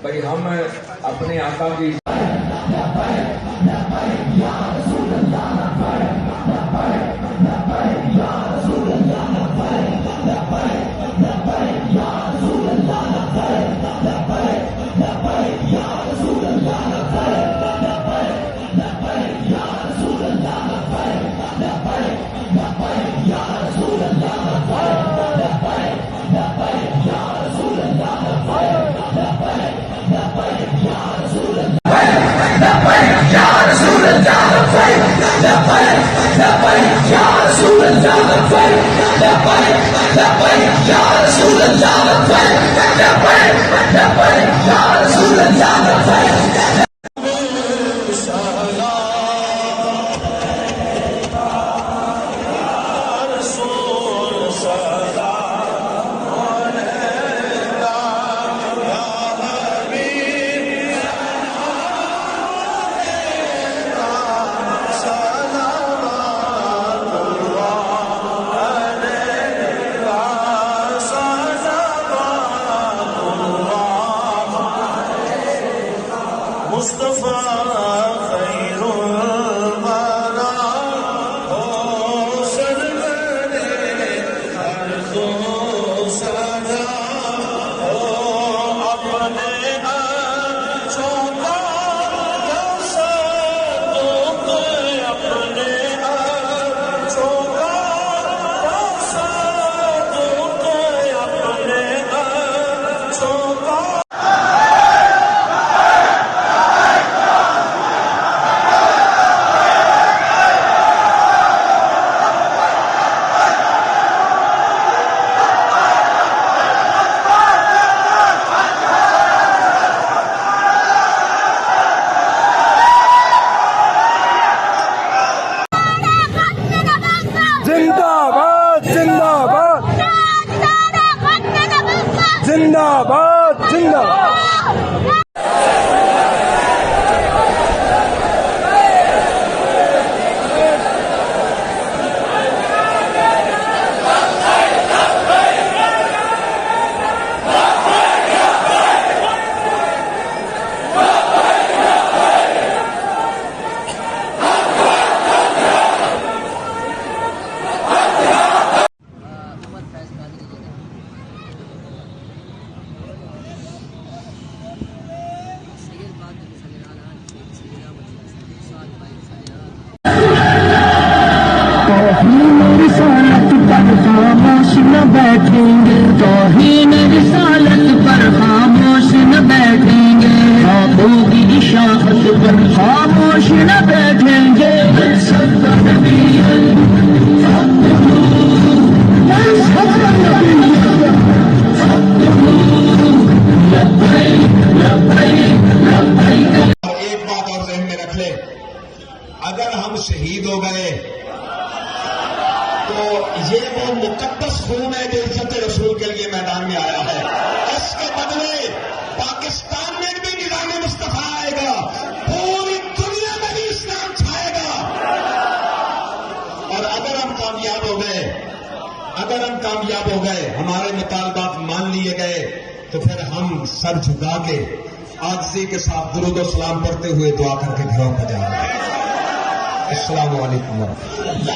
بھئی ہم اپنے آقا کی زندہ باد بیٹھیں گے توہین رسالت پر خاموش نہ بیٹھیں گے، خوابوں کی اشاعت پر خاموش نہ بیٹھیں گے۔ ایک بات اور ذہن میں رکھ لیں، اگر ہم شہید ہو گئے تو یہ وہ مقدس خون ہے جو عزت رسول کے لیے میدان میں آیا ہے، اس کے بدلے پاکستان میں بھی نظام مصطفیٰ آئے گا، پوری دنیا میں بھی اسلام چھائے گا۔ اور اگر ہم کامیاب ہو گئے ہمارے مطالبات مان لیے گئے تو پھر ہم سر جھکا کے عاجزی کے ساتھ درود و سلام پڑھتے ہوئے دعا کر کے گھروں پر جائیں گے۔ السلام علیکم ورحمۃ اللہ۔